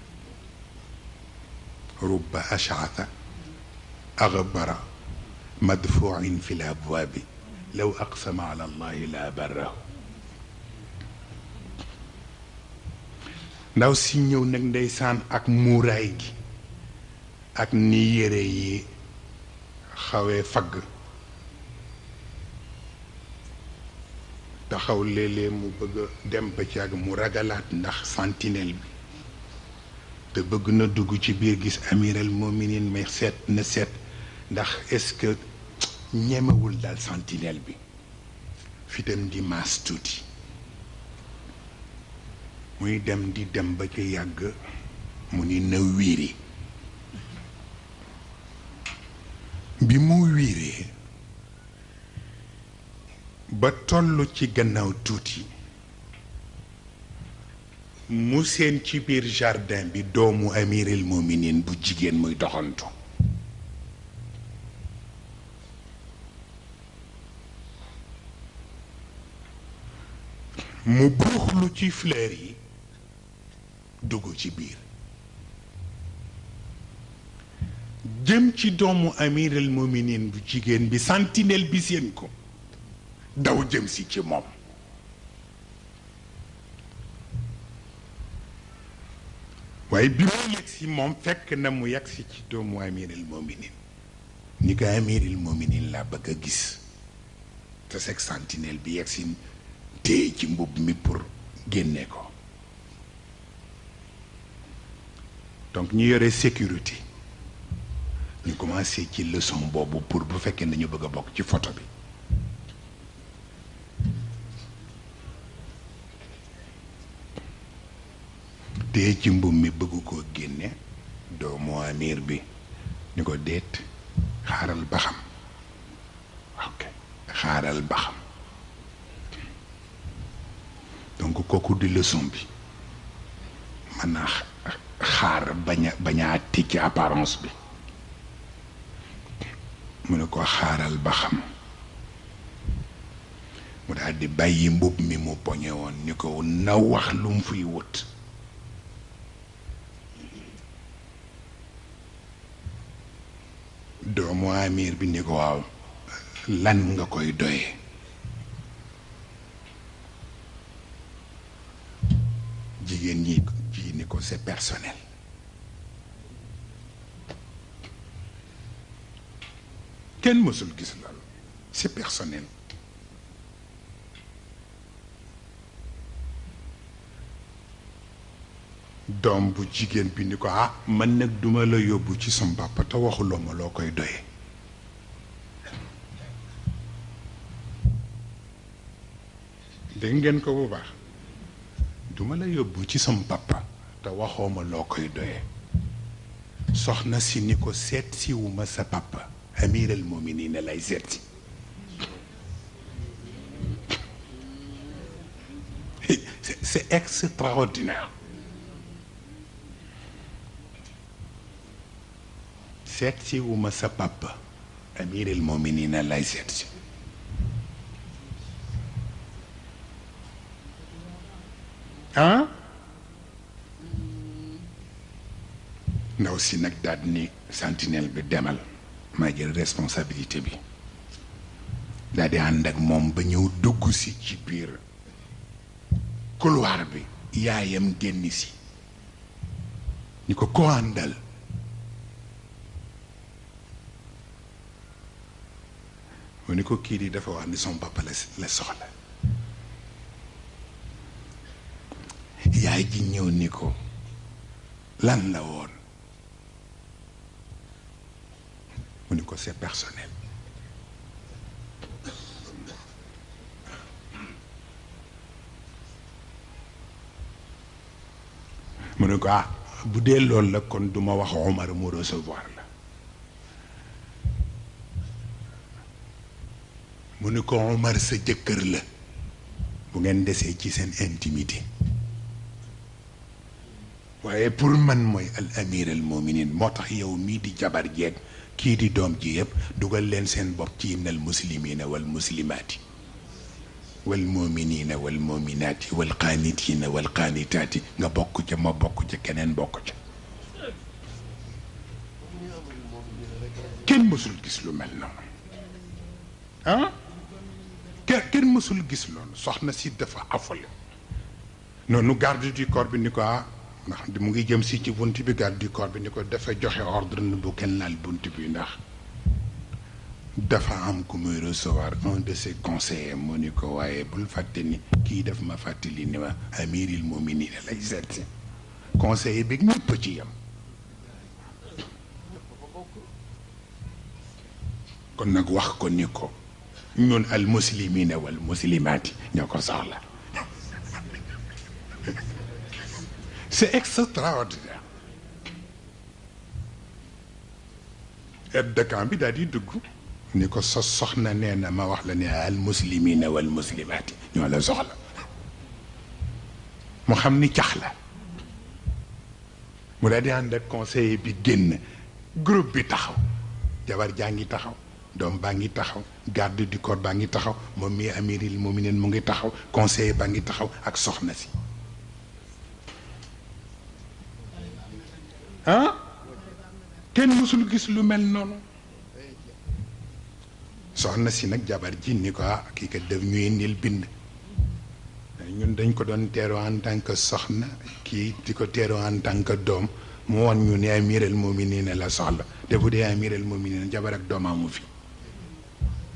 rubba ash'atha aghbara madfu'in fi l-abwaabi law aqsama ala allahi la barrahu ndaw si ñëw nag ndeysaan ak muuraay gi ak ni yére yi xawee fagg taxaw léeg-léeg mu bëgg a dem ba ci ak mu ragalaat ndax sentinelle bi te bëgg na dugg ci biir gis amiral mominin mais seet na seet ndax est-ce que ñemewul daal sentinelle bi fitam di maas tuuti muy dem di dem ba ci yàgg mu ni na wiiri bi mu wiiree ba toll ci gannaaw tuuti mu seen ci biir jardin bi doomu amiril mominin bu jigéen muy doxantu mu buuxlu ci fleur yi dugg ci biir jëm ci doomu amiril mominin bu jigéen bi sentinelle bi seen ko daw jëm si ci moom waaye bi mu yegg si moom fekk na mu yegg si ci doomu amiril mominin ni ko amiril mominin laa bëgg a gis te sek sentinelle bi yegg si téye ci mbubb mi pour génne ko donc ñu yore sécurité ñu commencé ci leçon boobu pour bu fekkee nañu bëgg a bokk ci photo bi téye ci mbubb mi bëgg koo génne doomu amir bi ni ko déet xaaral ba xam ok xaaral ba xam donc kooku di leçon bi mën naa xaar bañ a àtte ci apparence bi mu ne ko xaaral ba xam mu daal di bàyyi mbubb mi mu poñe woon ni ko na wax lu mu fiy wut doomu amir bi ni ko waaw lan nga koy doyee jigéen ñi ji ni ko c'est personnel kenn mësul gis loolu c'est personnel doom bu jigéen bi ni ko ah man nag duma la yóbbu ci sam papa te waxuloo ma loo koy doyee dégg ngeen ko bu baax duma la yóbbu ci sam papa te waxooma loo koy doyee soxna si ni ko seet si wu ma sa papa amiral mu'minin lay seet si c'est extraordinaire seet si wu ma sa papa amiral mu'minin lay seet si ah ndaw si nag daal ni sentinelle bi demal maa jël responsabilité bi daal di ànd ak moom ba ñëw dugg si ci biir couloir bi yaayam génn si ni ko ko àndal mu ni ko kii di dafa wax ni son papa la soxla yaay ji ñëw ni ko lan la woon mu ni ko c'est personnel mu ni ko ah bu dee loolu la kon duma wax Omar mu recevoir la mu ni ko Omar sa jëkkër la bu ngeen desee ci seen intimité waaye pour man mooy al amir al muminin moo tax yow mii di jabar jeeg kii di doom ji yëpp dugal leen seen bopp ci innal muslimina wal muslimaati wal muminina wal muminaati wal qaanitina wal qaanitaati nga bokk ca ma bokk ca keneen bokk ca kenn mësul gis lu mel noonu ah kenn mësul gis loolu soxna si dafa affolé noonu garde du corps bi ni ko ah ndax mu ngi jëm si ci bunt bi garde du corps bi ni ko dafa joxe ordre na bu kenn laal bunt bi ndax dafa am ku muy recevoir un de ses conseillers mu ni ko waaye bul fàtte ni kii daf ma fàttali ni ma amiril mu'minin lay seet si conseiller bi ñëpp ci yam kon nag wax ko ni ko ñun al muslimina wal muslimaati ñoo ko soxla c'est extraordinaire aide de camp bi daal di dugg ni ko sa soxna nee na ma wax la ne al muslimina wal muslimaati ñoo la soxla mu xam ni cax la mu daal di ànd ak conseiller bi génn groupe bi taxaw jabar jaa ngi taxaw doom baa ngi taxaw garde du corps baa ngi taxaw moom mi amiril muminin mu ngi taxaw conseiller baa ngi taxaw ak soxna si ah kenn mësul gis lu mel noonu soxna si nag jabar ji ni ko ah kii kat def ñuy indil bind ñun dañ ko doon teeroo en tant que soxna kii di ko teeroo en tant que doom mu won ñu ne amiral mu'minin la soxla te bu dee amiral mu'minin jabar ak doom amu fi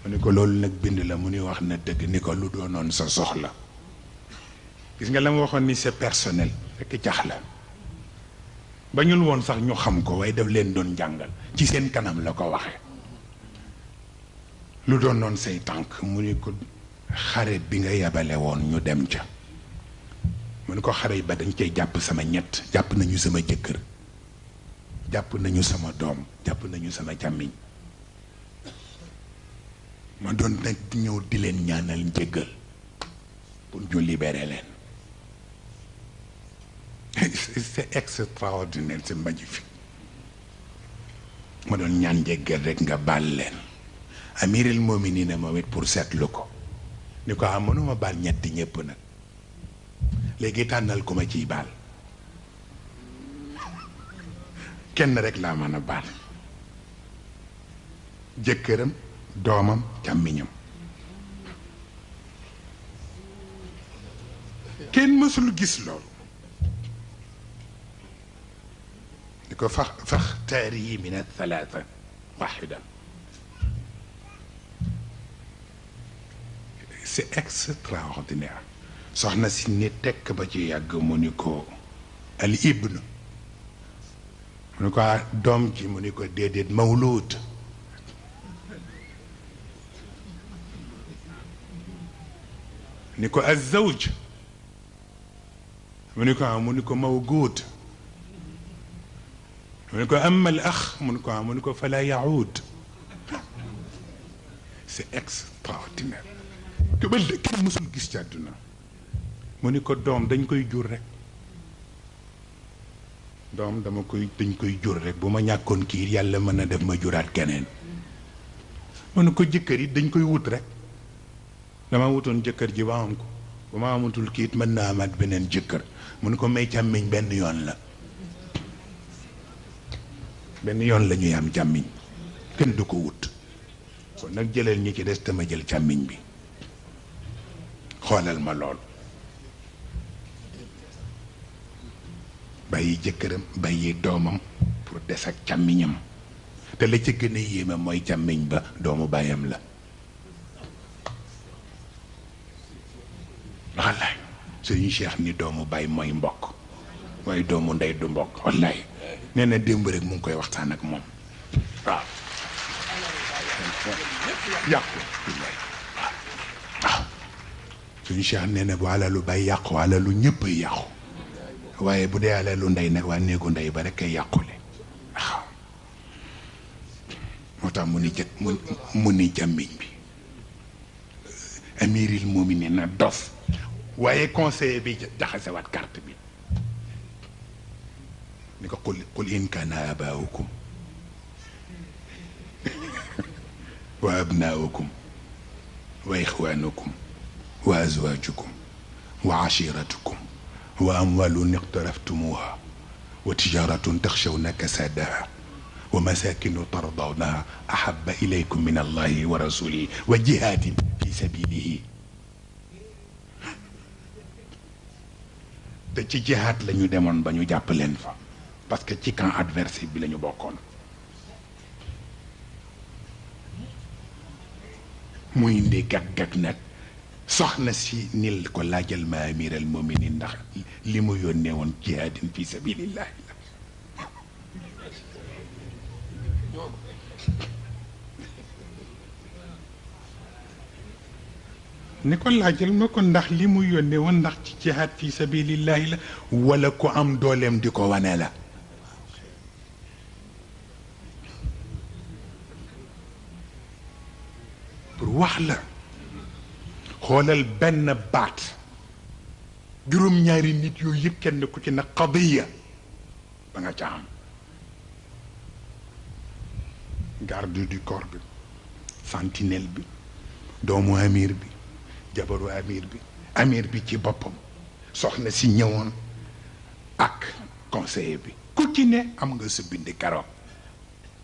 mu ni ko loolu nag bind la mu ni wax na dëgg ni ko lu doonoon sa soxla gis nga la ma waxoon ni c'est personnel fekk cax la ba ñul woon sax ñu xam ko waaye daf leen doon jàngal ci seen kanam la ko waxee lu doon noon say tànk mu ni ko xare bi nga yabale woon ñu dem ca mu ni ko xare ba dañ cay jàpp sama ñett jàpp nañu sama jëkkër jàpp nañu sama doom jàpp nañu sama càmmiñ ma doon nag ñëw di leen ñaanal njëggal pour ñu libérer leen c'est extraordinaire c'est magnifique ma doon ñaan njëggal rek nga baal leen amiril mu'minin moom it pour seetlu ko ni ko am mënuma baal ñetti ñëpp nag léegi tànnal ku ma ciy baal kenn rek laa mën a baal jëkkëram doomam càmmiñam kenn mësul gis loolu ni ko faxtaari min ath-thalatha wahida c'est extraordinaire soxna si ni tekk ba ci yàgg mu ni ko al ibnu mu ni ko doom ji mu ni ko déedéet mawluud ni ko az-zawj mu ni ko mu ni ko mawguud mu ni ko amma al ax mu ni ko fala yaud. C'est extraordinaire. te ba kenn mësul gis ci àdduna. mu ni ko doom dañ koy jur rek. doom dañ koy jur rek bu ma ñàkkoon kii yàlla mën na def ma juraat keneen. mu ni ko jëkkër yi dañ koy wut rek. dama wutoon jëkkër ji ba am ko bu ma amatul kiit mën naa amaat beneen jëkkër. mu ni ko may càmmiñ benn yoon la. benn yoon la ñuy am càmmiñ kenn du ko wut. kon nag jëlal ñi ci des te ma jël càmmiñ bi. xoolal ma lool. bàyyi jëkkëram bàyyi doomam pour des ak càmmiñam te la ca gën a yéeme mooy càmmiñ ba doomu bàyyam la. wallaay Sëriñ Cheikh ni doomu bàyyi mooy mbokk waaye doomu ndey du mbokk. wallaay nee na démb rek mu ngi koy waxtaan ak moom waaw. yàqu waaw Sëriñ Cheikh nee na bu alalu bàyyi yàqu alalu ñëpp ay yàqu. waaye bu dee alalu ndey nag waa néegu ndey ba rek ay yàqule. waaw moo tax mu ni jàmmiñ bi amiril muminin na dof waaye conseiller bi jaxasewaat carte bi ni ko qul in kaana abaa'ukum wa abnaa'ukum wa ixwaanukum wa azwaajukum wa ashiratukum wa amwaalun iqtaraftumuuha wa tijaratun taxshawna kasaadaha wa masaakinu tardawnaha ahabba ilaykum min allahi wa rasulihi wa jihaadin fi sabilihi. te ci jihaad la ñu demoon ba ñu jàpp leen fa parce que ci camp adverse bi la ñu bokkoon. muy indi gàgg nag soxna si nil ko laajal ma amiral muminin ndax li mu yónnee woon jihaadin fi sabilillah la. ni ko laajal ma ko ndax li mu yónnee woon ndax ci jihaad fi sabilillahi la wala ko am dooleem di ko wane la. pour wax la xoolal benn baat juróom-ñaari nit yooyu yëpp kenn ku ci na qadiya ba nga ca am. garde du corps bi sentinelle bi doomu amir bi jabaru amir bi ci boppam soxna si ñëwoon ak conseiller bi ku ci ne am nga sa bind keroog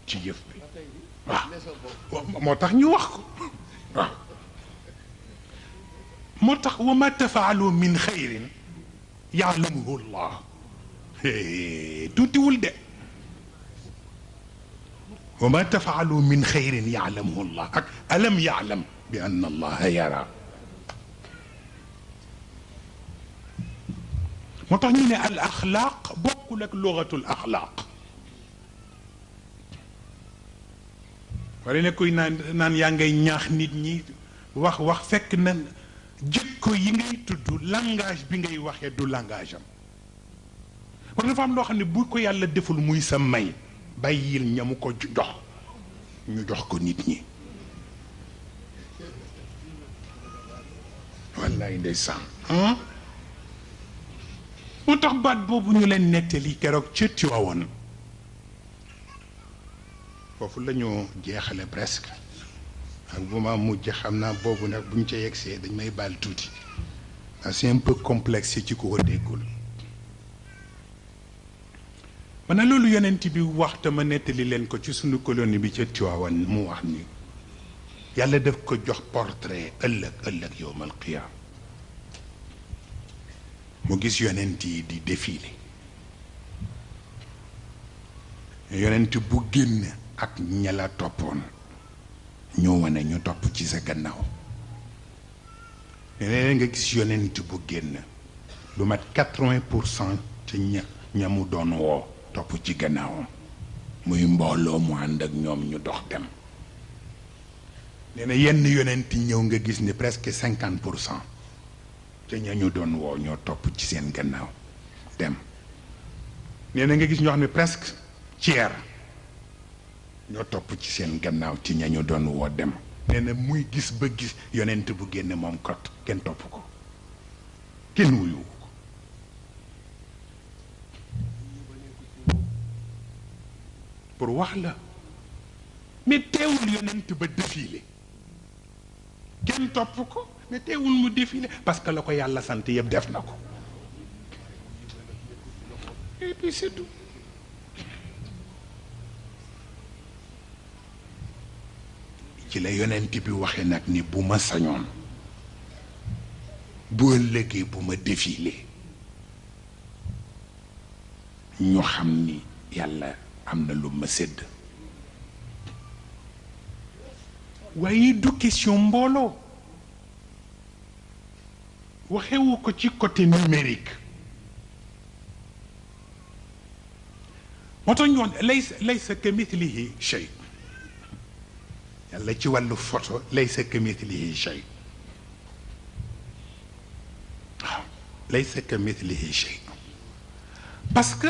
ci yëf bi waaw moo tax ñu wax ko waaw moo tax wa ma tafaalu min xayrin yaalamuhu llah tuutiwul de wa ma tafaalu min xayrin yaalamuhu llah ak alam yaalam bi anna allaha yara. moo tax ñu ne al axlaaq bokkul ak lugatul axlaaq. wala ne kuy naan yaa ngay ñaax nit ñi wax fekk na jikko yi ngay tudd langage bi ngay waxee du langage am. parce que dafa am loo xam ne bu ko yàlla deful muy sa may bàyyil ñamu ko jox ñu jox ko nit ñi. wallaay ndeysaan. moo tax baat boobu ñu leen nettali keroog ca Tiwaawan foofu la ñu jeexale presque ak bu ma mujj xam naa boobu nag bu ñu ca yegsee dañ may baal tuuti c'est un peu complexe ci ku ko déggul. mana loolu yonent bi wax te ma nettali leen ko ci sunu colonie bi ca Tiwaawan mu wax ni yàlla daf ko jox portrait ëllëg yowmal qiyaam mu gis yonent yi di défilé yonent bu génn ak ña la toppoon ñoo wane ñu topp ci sa gannaaw leneen nga gis yonent bu génn lu mat 80% ci ñamu doon woo topp ci gannaawam muy mbooloo mu ànd ak ñoom ñu dox dem nee na yenn yonent ñëw nga gis ni presque 50% te ña ñu doon woo ñoo topp ci seen gannaaw dem nee na nga gis ñoo xam ne presque tiers ñoo topp ci seen gannaaw ci ñañu doon woo dem nee na muy gis ba gis yonent bu génne moom kot kenn topp ko kenn wuyu ko pour wax la mais teewul yonent ba défilé kenn topp ko mais teewul mu défilé parce que la ko yàlla sant yëpp def na ko et puis c'est tout ci la yonent bi waxe nag ni bu ma sañoon bu ëllëgee bu ma défilé ñu xam ni yàlla am na lu ma sédd waaye du question mbooloo waxewu ko ci côté numérique moo tax ñu wax laysa ka mithlihi shay yàlla ci wàllu photo laysa ka mithlihi shay waaw laysa ka mithlihi shay parce que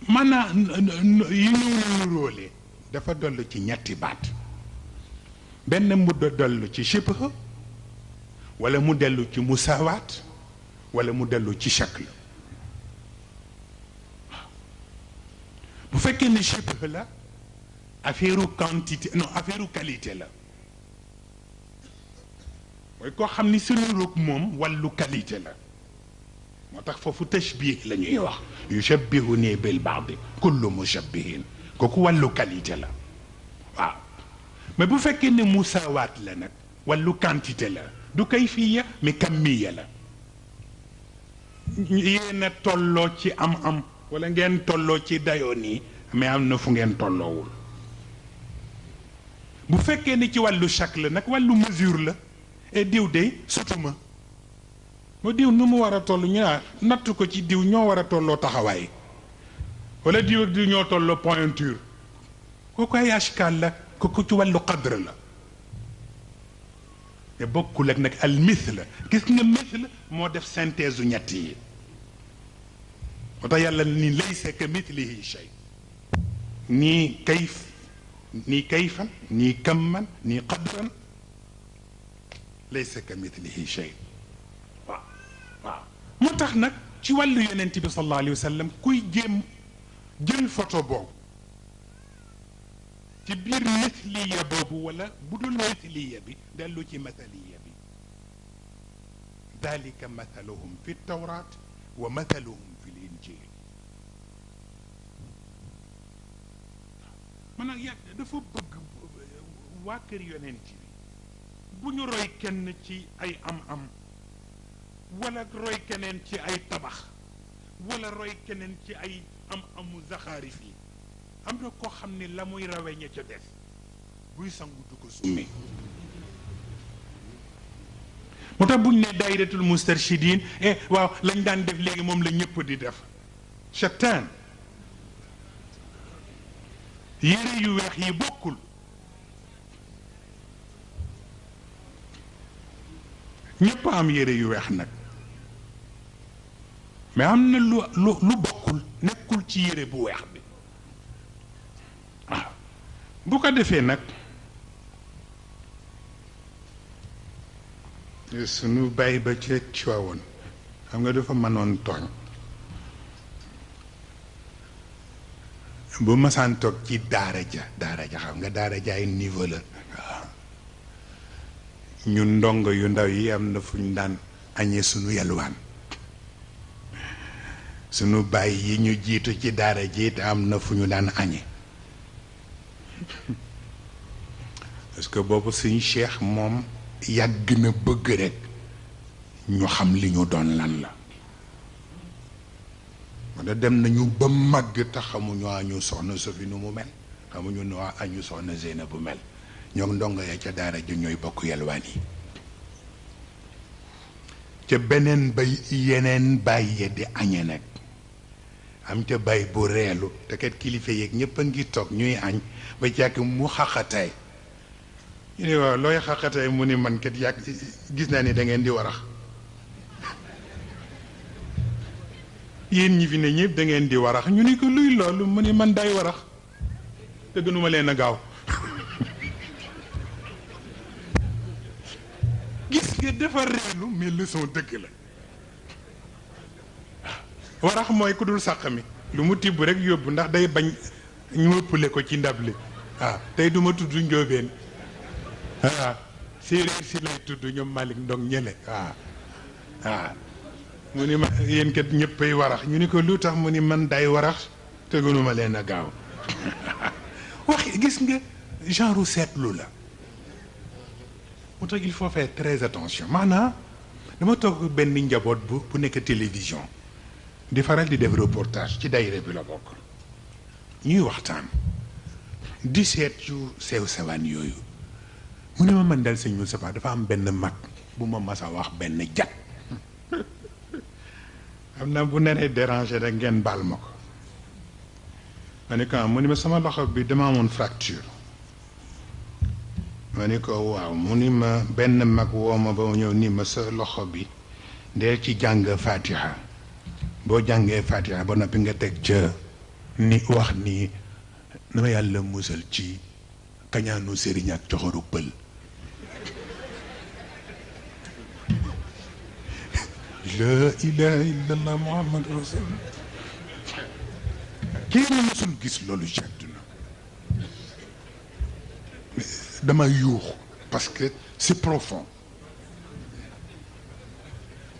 maanaam yi ñu nuróole dafa dollu ci ñetti baat benn mu dellu ci shibh wala mu dellu ci musawaat wala mu dellu ci shakl bu fekkee ne shibh la affaire quantité non affaire qualité la mooy koo xam ni sa nuróog moom wàllu qualité la moo tax foofu tashbih la ñuy wax yushabbihuni bil ba'di kullu mushabbihin kooku wàllu qualité la waaw mais bu fekkee ne musawaat la nag wàllu quantité la du kayfiya mais kammiya la yéen a tolloo ci am wala ngeen tolloo ci dayoo nii mais am na fu ngeen tolloowul bu fekkee ne ci wàllu shakl nag wàllu mesure la et diw de sutuma moo diw nu mu war a toll ñu natt ko ci diw ñoo war a tolloo taxawaay wala diw ak diw ñoo tolloo pointure kooku ay ashkal la kooku ci wàllu qadr la te bokkul ak nag al mithl gis nga mithl moo def synthèse ñett yi moo tax yàlla ni laysa ka mithlihi shay nii kayf nii kayfan nii kamman nii qadran laysa ka mithlihi shay waaw waaw moo tax nag ci wàllu yonent bi sallallahu alayhi wa sallam kuy jéem jël photo boobu ci biir mithliya boobu wala bu dul mithliya bi dellu ci mathaliya bi dalika mathaluhum fi tawrat wa mathaluhum fi l injil maanaam yàgg dafa bëgg waa kër yonent bi bu ñu roy kenn ci ay am wala roy keneen ci ay tabax wala roy keneen ci ay amu zaxaarif yi am na koo xam ne la muy rawe ña ca des buy sangu du ko summi moo tax buñ ne daayiratul mustarshidin waaw lañ daan def léegi moom la ñëpp di def chatan yére yu weex yi bokkul ñëpp am yére yu weex nag mais am na lu bokkul nekkul ci yére bu weex bi waaw bu ko defee nag sunu bàyyi ba ca Tiwaawoon xam nga dafa mënoon tooñ bu masaan toog ci daara ja xam nga daara ja ay niveau la waaw ñun ndongo yu ndaw yi am na fu ñu daan añee sunu yalwaan sunu bàyyi yi ñu jiitu ci daara ji te am na fu ñu daan añee parce que boobu suñ cheikh moom yàgg na bëgg rek ñu xam li ñu doon lan la wala dem nañu ba màgg te xamuñu añu soxna Sofi nu mu mel xamuñu nu añu soxna Zeyna bu mel ñoom ndongo ya ca daara ji ñooy bokk yalwaan yi ca beneen bay yeneen bàyyi di añe nag am ca bay bu reelu te kat kilifa yeeg ñëpp a ngi toog ñuy añ ba jàkk mu xaqataay ñu ne waaw looy xaqataay mu ni man kat yàgg gis naa ni da ngeen di warax yéen ñi fi ne ñëpp da ngeen di warax ñu ni ko luy loolu mu ni man day warax te gënuma leen a gaaw gis nga dafa reelu mais leçon dëgg la warax mooy ku dul sàq mi lu mu tibb rek yóbbu ndax day bañ ñu ëppale ko ci ndab li waaw tey duma tudd njóobeen waaw séeréer si lay tudd ñoom Malick Ndong ñële waaw mu ni ma yéen kat ñëppay warax ñu ni ko lu tax mu ni man day warax te gënuma leen a gaaw wax gis nga genre seetlu la moo tax il faut faire très attention maanaam dama toog benn njaboot bu nekk télévision di faral di def reportage ci daayira bi la bokk ñuy waxtaan di seet yu sew sewaan yooyu mu ne ma man dal sëñ Moustapha dafa am benn mag bu ma mas a wax benn jat xam naa bu naree déranger rek ngeen baal ma ko ma ne ko mu ni ma sama loxo bi dama amoon fracture ma ni ko waaw mu ni ma benn mag woo ma ba ñëw ni ma sa loxo bi dee ci jàng fatiha boo jàngee fatiha ba noppi nga teg ca ni wax ni dama yàlla musal ci kañaanu sëriñ ak coxoru pël la ilaha illallah muhammad rasul kii na mosul gis loolu ci àdduna dama yuux parce que c'est profond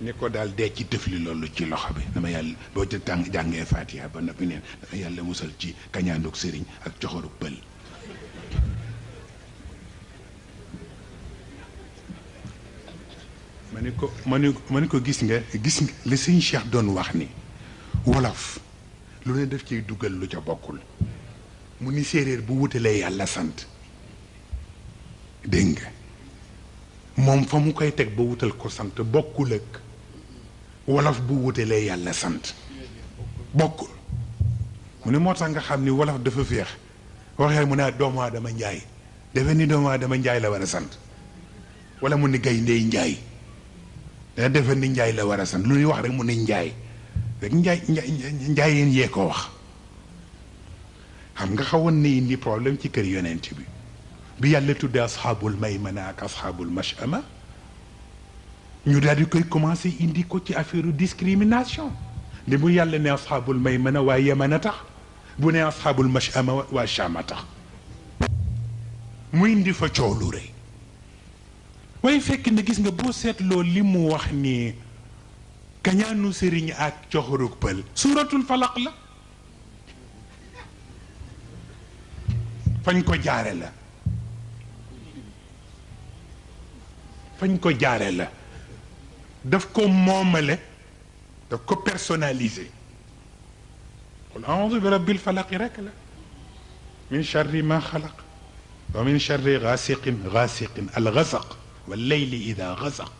ni ko daal dee ci tëfli loolu ci loxo bi dama yàlla boo ca jàngee fatiha ba noppi neen dama yàlla musal ci kañaandug sëriñ ak coxoru pël ma ni ko gis nga li sëñ Cheikh doon wax ni wolof lu ne def ciy dugal lu ca bokkul mu ni séeréer bu wutalee yàlla sant dégg nga moom fa mu koy teg ba wutal ko sant bokkul ak wolof bu wutalee yàlla sant bokkul mu ne moo tax nga xam ni wolof dafa féex waxee mu ne doomu aadama njaay defe ni doomu aadama njaay la war a sant wala mu ni gayndey njaay da defe ni njaay la war a sant lu ñuy wax rek mu ni njaay rek njaay yéen yee ko wax xam nga xawoon na indi problème ci kër yonent bi yàlla tuddee asxaabul maymana ak asxaabul mashama ñu daal di koy commencé indi ko ci affaire discrimination li bu yàlla ne asxaabul maymana waa Yaman a tax bu ne asxaabul mashama waa Sham a tax mu indi fa coow lu rëy waaye fekk na gis nga boo seetloo li mu wax ni kañaanu sëriñ ak coxorug pël suuratul falaq la fañ ko jaare la fañ ko jaare la daf ko moomale daf ko personnalisé qul a'udhu bi rabbil falaq rek la min charri ma xalaq wa min charri gaasiqin al gasaq wal layli ida gasaq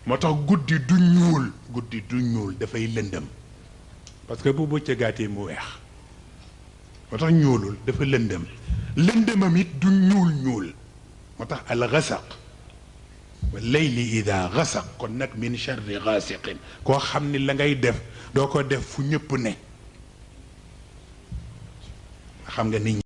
moo tax guddi du ñuul dafay lëndëm parce que bu bëccëgaatee mu weex moo tax ñuulul dafa lëndëmam it du ñuul moo tax al gasaq wal layli ida gasaq kon nag min charri gaasiqin koo xam ni la ngay def doo ko def fu ñëpp ne xam nga nit